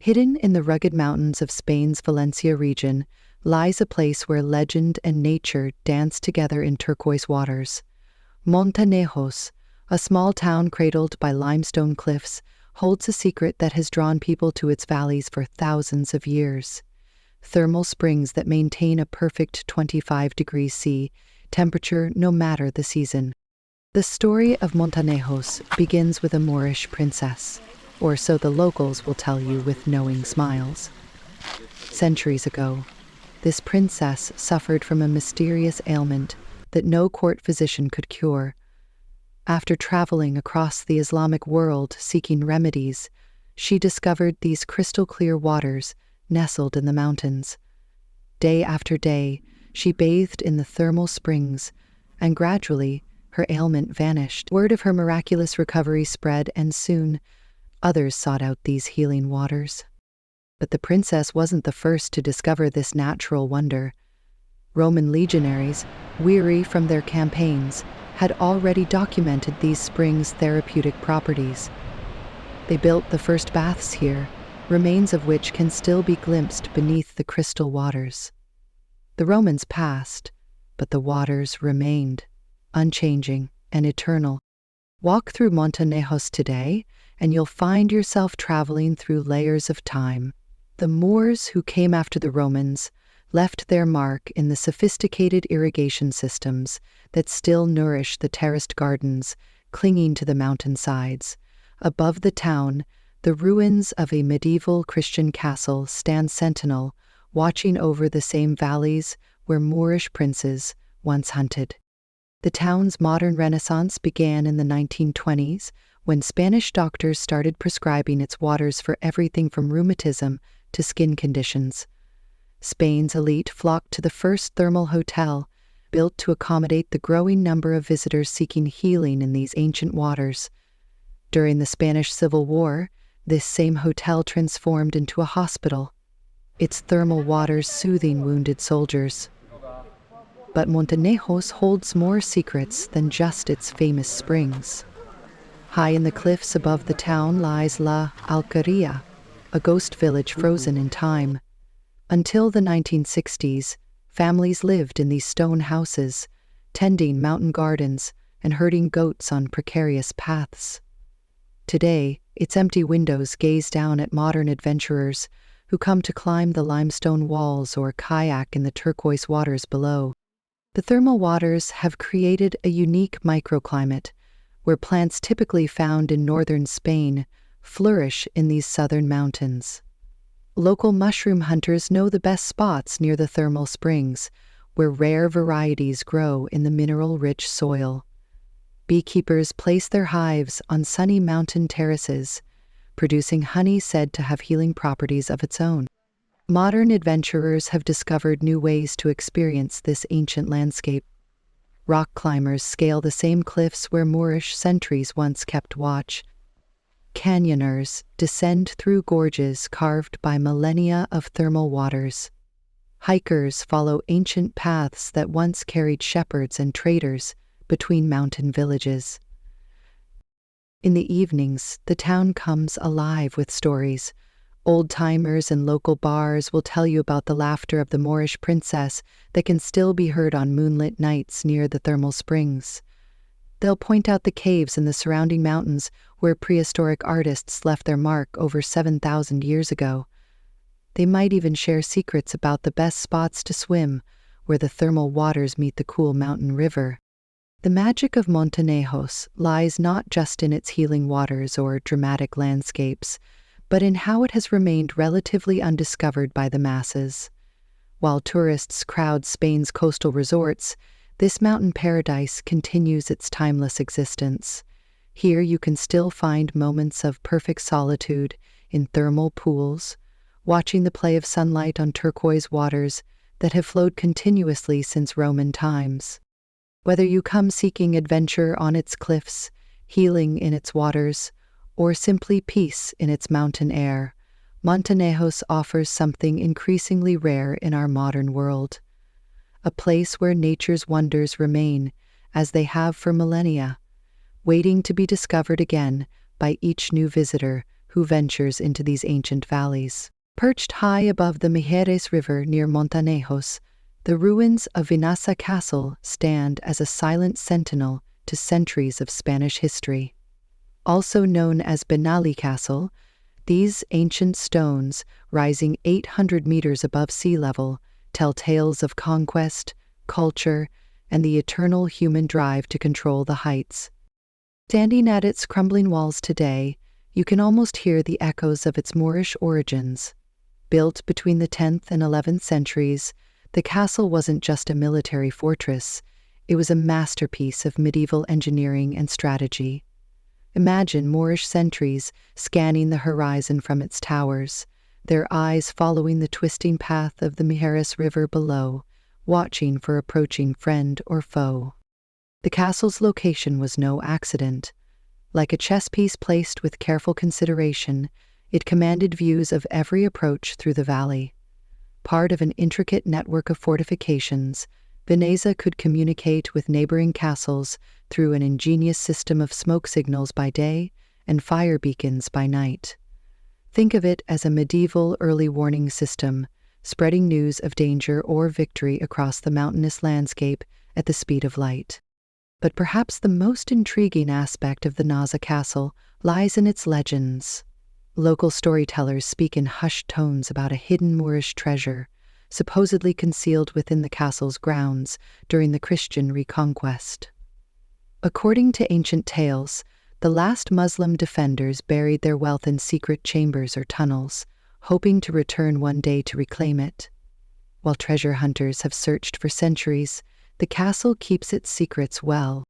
Hidden in the rugged mountains of Spain's Valencia region lies a place where legend and nature dance together in turquoise waters. Montanejos, a small town cradled by limestone cliffs, holds a secret that has drawn people to its valleys for thousands of years. Thermal springs that maintain a perfect 25 degrees C temperature no matter the season. The story of Montanejos begins with a Moorish princess, or so the locals will tell you with knowing smiles. Centuries ago, this princess suffered from a mysterious ailment that no court physician could cure. After traveling across the Islamic world seeking remedies, she discovered these crystal-clear waters nestled in the mountains. Day after day, she bathed in the thermal springs, and gradually, her ailment vanished. Word of her miraculous recovery spread, and soon, others sought out these healing waters. But the princess wasn't the first to discover this natural wonder. Roman legionaries, weary from their campaigns, had already documented these springs' therapeutic properties. They built the first baths here, remains of which can still be glimpsed beneath the crystal waters. The Romans passed, but the waters remained, unchanging and eternal. Walk through Montanejos today, and you'll find yourself traveling through layers of time. The Moors who came after the Romans left their mark in the sophisticated irrigation systems that still nourish the terraced gardens clinging to the mountainsides. Above the town, the ruins of a medieval Christian castle stand sentinel, watching over the same valleys where Moorish princes once hunted. The town's modern renaissance began in the 1920s, when Spanish doctors started prescribing its waters for everything from rheumatism to skin conditions. Spain's elite flocked to the first thermal hotel, built to accommodate the growing number of visitors seeking healing in these ancient waters. During the Spanish Civil War, this same hotel transformed into a hospital, its thermal waters soothing wounded soldiers. But Montanejos holds more secrets than just its famous springs. High in the cliffs above the town lies La Alqueria, a ghost village frozen in time. Until the 1960s, families lived in these stone houses, tending mountain gardens and herding goats on precarious paths. Today, its empty windows gaze down at modern adventurers who come to climb the limestone walls or kayak in the turquoise waters below. The thermal waters have created a unique microclimate where plants typically found in northern Spain flourish in these southern mountains. Local mushroom hunters know the best spots near the thermal springs, where rare varieties grow in the mineral-rich soil. Beekeepers place their hives on sunny mountain terraces, producing honey said to have healing properties of its own. Modern adventurers have discovered new ways to experience this ancient landscape. Rock climbers scale the same cliffs where Moorish sentries once kept watch. Canyoners descend through gorges carved by millennia of thermal waters. Hikers follow ancient paths that once carried shepherds and traders between mountain villages. In the evenings, the town comes alive with stories. Old-timers and local bars will tell you about the laughter of the Moorish princess that can still be heard on moonlit nights near the thermal springs. They'll point out the caves in the surrounding mountains where prehistoric artists left their mark over 7,000 years ago. They might even share secrets about the best spots to swim, where the thermal waters meet the cool mountain river. The magic of Montanejos lies not just in its healing waters or dramatic landscapes, but in how it has remained relatively undiscovered by the masses. While tourists crowd Spain's coastal resorts, this mountain paradise continues its timeless existence. Here you can still find moments of perfect solitude in thermal pools, watching the play of sunlight on turquoise waters that have flowed continuously since Roman times. Whether you come seeking adventure on its cliffs, healing in its waters, or simply peace in its mountain air, Montanejos offers something increasingly rare in our modern world. A place where nature's wonders remain, as they have for millennia, waiting to be discovered again by each new visitor who ventures into these ancient valleys. Perched high above the Mujeres River near Montanejos, the ruins of Benali Castle stand as a silent sentinel to centuries of Spanish history. Also known as Benali Castle, these ancient stones, rising 800 meters above sea level, tell tales of conquest, culture, and the eternal human drive to control the heights. Standing at its crumbling walls today, you can almost hear the echoes of its Moorish origins. Built between the 10th and 11th centuries, the castle wasn't just a military fortress, it was a masterpiece of medieval engineering and strategy. Imagine Moorish sentries scanning the horizon from its towers, their eyes following the twisting path of the Mujeres River below, watching for approaching friend or foe. The castle's location was no accident. Like a chess piece placed with careful consideration, it commanded views of every approach through the valley. Part of an intricate network of fortifications, Valencia could communicate with neighboring castles through an ingenious system of smoke signals by day and fire beacons by night. Think of it as a medieval early warning system, spreading news of danger or victory across the mountainous landscape at the speed of light. But perhaps the most intriguing aspect of the Benali Castle lies in its legends. Local storytellers speak in hushed tones about a hidden Moorish treasure, supposedly concealed within the castle's grounds during the Christian reconquest. According to ancient tales, the last Muslim defenders buried their wealth in secret chambers or tunnels, hoping to return one day to reclaim it. While treasure hunters have searched for centuries, the castle keeps its secrets well.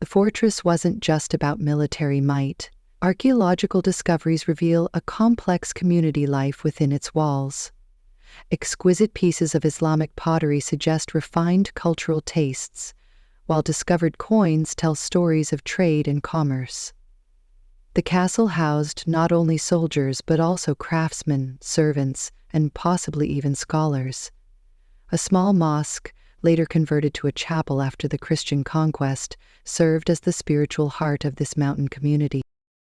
The fortress wasn't just about military might. Archaeological discoveries reveal a complex community life within its walls. Exquisite pieces of Islamic pottery suggest refined cultural tastes, while discovered coins tell stories of trade and commerce. The castle housed not only soldiers but also craftsmen, servants, and possibly even scholars. A small mosque, later converted to a chapel after the Christian conquest, served as the spiritual heart of this mountain community.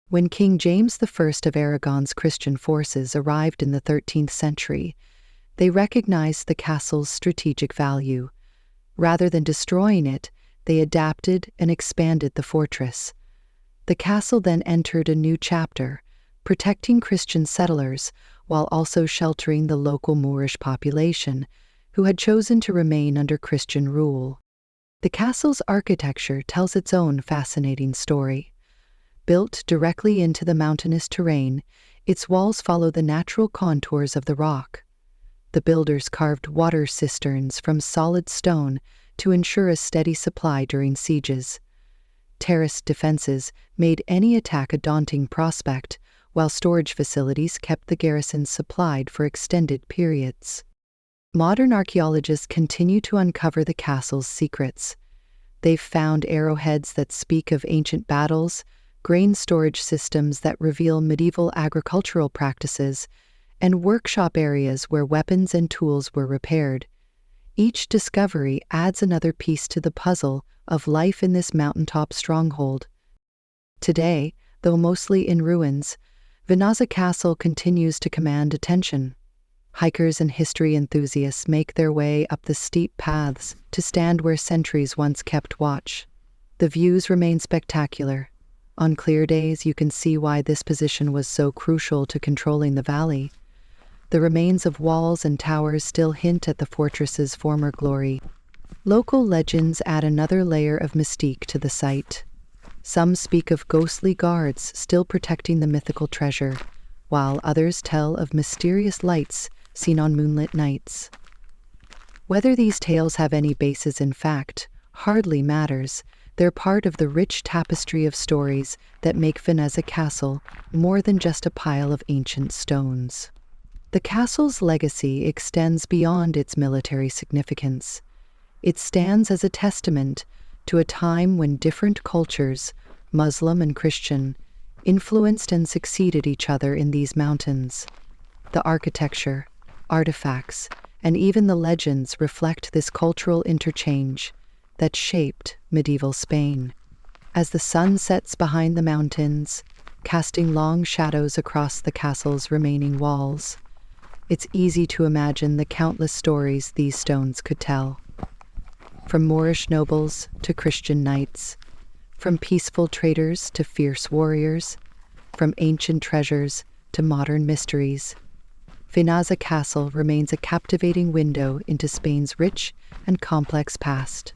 When King James I of Aragon's Christian forces arrived in the 13th century, they recognized the castle's strategic value. Rather than destroying it, they adapted and expanded the fortress. The castle then entered a new chapter, protecting Christian settlers while also sheltering the local Moorish population, who had chosen to remain under Christian rule. The castle's architecture tells its own fascinating story. Built directly into the mountainous terrain, its walls follow the natural contours of the rock. The builders carved water cisterns from solid stone to ensure a steady supply during sieges. Terraced defenses made any attack a daunting prospect, while storage facilities kept the garrison supplied for extended periods. Modern archaeologists continue to uncover the castle's secrets. They've found arrowheads that speak of ancient battles, grain storage systems that reveal medieval agricultural practices, and workshop areas where weapons and tools were repaired. Each discovery adds another piece to the puzzle of life in this mountaintop stronghold. Today, though mostly in ruins, Benali Castle continues to command attention. Hikers and history enthusiasts make their way up the steep paths to stand where centuries once kept watch. The views remain spectacular. On clear days, you can see why this position was so crucial to controlling the valley. The remains of walls and towers still hint at the fortress's former glory. Local legends add another layer of mystique to the site. Some speak of ghostly guards still protecting the mythical treasure, while others tell of mysterious lights seen on moonlit nights. Whether these tales have any basis in fact hardly matters. They're part of the rich tapestry of stories that make Benali Castle more than just a pile of ancient stones. The castle's legacy extends beyond its military significance. It stands as a testament to a time when different cultures, Muslim and Christian, influenced and succeeded each other in these mountains. The architecture, artifacts, and even the legends reflect this cultural interchange that shaped medieval Spain. As the sun sets behind the mountains, casting long shadows across the castle's remaining walls. It's easy to imagine the countless stories these stones could tell. From Moorish nobles to Christian knights, from peaceful traders to fierce warriors, from ancient treasures to modern mysteries, Benali Castle remains a captivating window into Spain's rich and complex past.